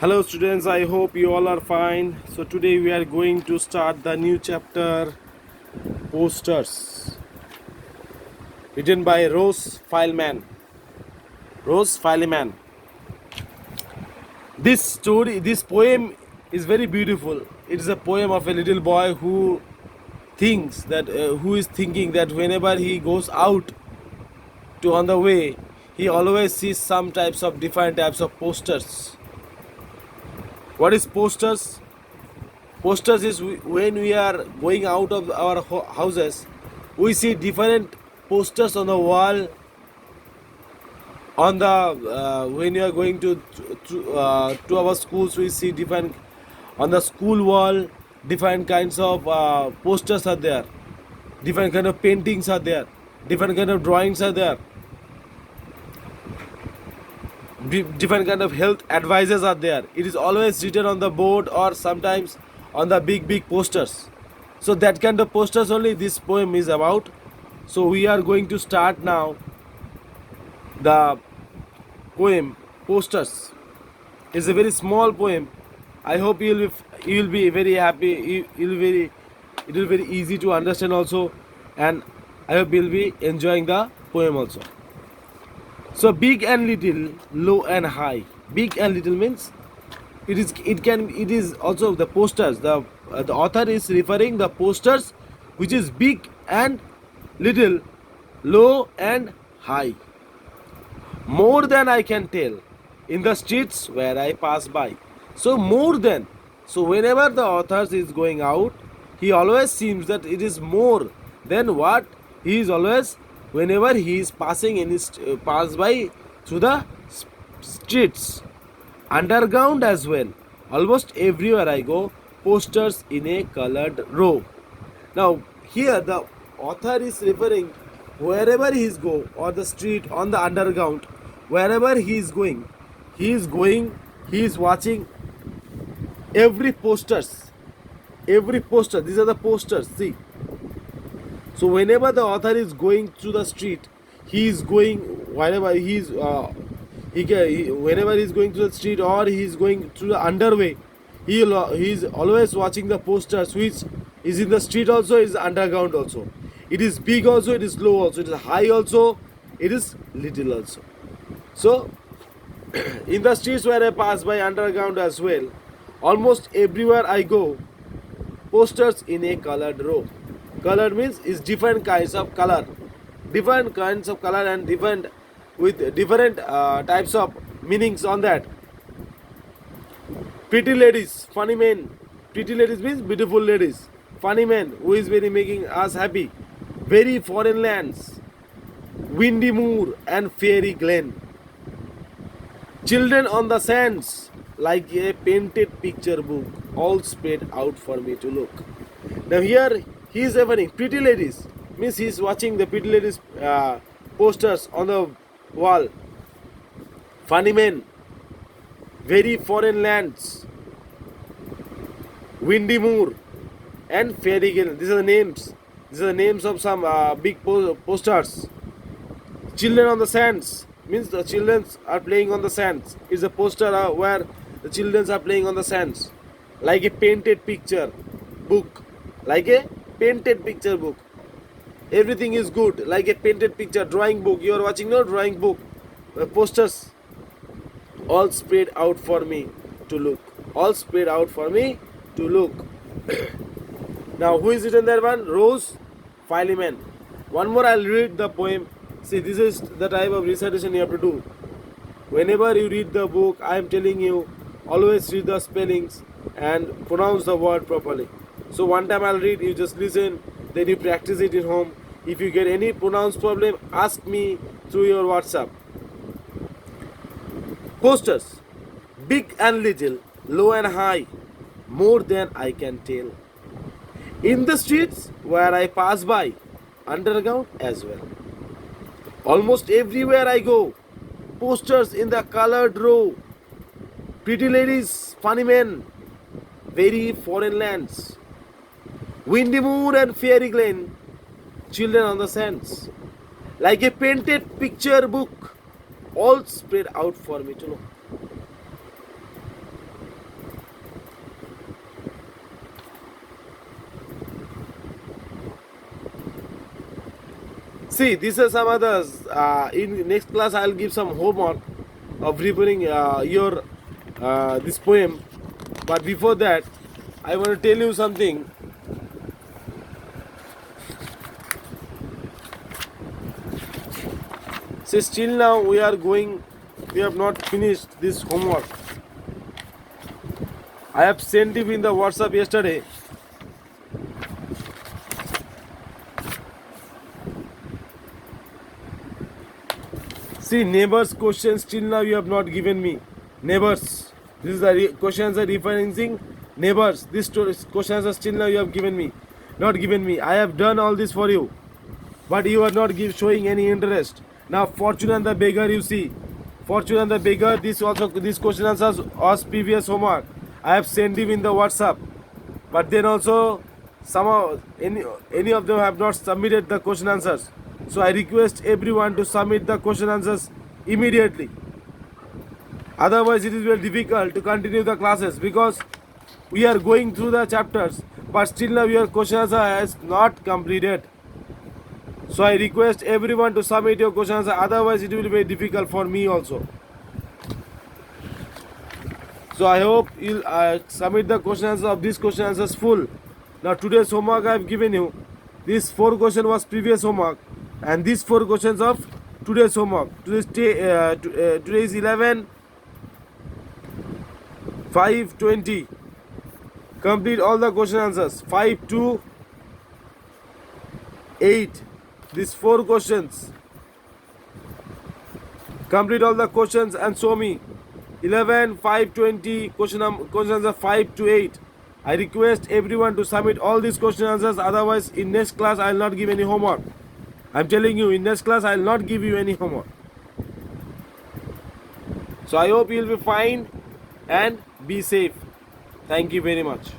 Hello students, I hope you all are fine. So today we are going to start the new chapter, Posters, written by Rose Fileman. Rose Fileman. This poem is very beautiful. It is a poem of a little boy who is thinking that whenever he goes out to on the way, he always sees some types of different types of posters. What is posters? Posters is when we are going out of our houses, we see different posters on the wall. On the when you are going to our schools, we see different on the school wall. Different kinds of posters are there. Different kind of paintings are there. Different kind of drawings are there. Different kind of health advices are there. It is always written on the board or sometimes on the big posters. So that kind of posters only this poem is about. So we are going to start now the poem Posters. It's a very small poem. I hope you will be very happy. It will be very easy to understand also, and I hope you'll be enjoying the poem also. So big and little, low and high. Big and little means it is also the posters. The author is referring the posters which is big and little, low and high. More than I can tell in the streets where I pass by. So more than. So whenever the author is going out, he always seems that it is more than what he is always whenever he is passing in his pass by through the streets, underground as well. Almost everywhere I go, posters in a colored row. Now here the author is referring wherever he is go or the street on the underground, wherever he is going, he is watching every posters, every poster. These are the posters. See. So whenever the author is going to the street, he is going wherever he is. Whenever he is going to the street or he is going to the underway, he is always watching the posters which is in the street also, is underground also. It is big also, it is low also, it is high also, it is little also. So in the streets where I pass by, underground as well, almost everywhere I go, posters in a colored row. Color means is different kinds of color, and different with different types of meanings on that. Pretty ladies, funny men. Pretty ladies means beautiful ladies. Funny men who is very making us happy. Very foreign lands. Windy moor and fairy glen. Children on the sands, like a painted picture book, all spread out for me to look. Now here he is referring pretty ladies, means he is watching the pretty ladies posters on the wall. Funny men, very foreign lands, windy moor, and fairy glen. These are the names. These are the names of some big posters. Children on the sands means the children are playing on the sands. It's a poster where the children are playing on the sands, like a painted picture book, like a painted picture book. Everything is good, like a painted picture drawing book. You are watching no drawing book. Posters all spread out for me to look. All spread out for me to look. Now who is it in that one? Rose Fileman. One more I'll read the poem. See, this is the type of recitation you have to do. Whenever you read the book, I am telling you, always read the spellings and pronounce the word properly. So one time I'll read, you just listen, then you practice it at home. If you get any pronounce problem, ask me through your WhatsApp. Posters, big and little, low and high, more than I can tell. In the streets where I pass by, underground as well. Almost everywhere I go, posters in the colored row. Pretty ladies, funny men, very foreign lands. Windy moor and fairy glen, children on the sands. Like a painted picture book, all spread out for me to know. See, these are some others. In next class, I'll give some homework of repairing your this poem. But before that, I want to tell you something. See, still now we are going. We have not finished this homework. I have sent it in the WhatsApp yesterday. See, neighbors questions till now you have not given me. Neighbors. This is the questions are referencing neighbors. This questions are still now you have given me. Not given me. I have done all this for you. But you are not showing any interest. Now fortune and the beggar you see. Fortune and the beggar, this question answers was previous homework. I have sent him in the WhatsApp. But then also somehow any of them have not submitted the question answers. So I request everyone to submit the question answers immediately. Otherwise it is very difficult to continue the classes because we are going through the chapters but still now your question answer has not completed. So I request everyone to submit your question answer, otherwise it will be very difficult for me also. So I hope you'll submit the question answer of these question answers full. Now today's homework I have given you. This 4 question was previous homework and these 4 questions of today's homework. Today is 11/5/20. Complete all the question answers 5 to 8. These 4 questions. Complete all the questions and show me 11/5/20 question answer 5 to 8. I request everyone to submit all these question answers, otherwise in next class I will not give any homework. I am telling you, in next class I will not give you any homework. So I hope you will be fine and be safe. Thank you very much.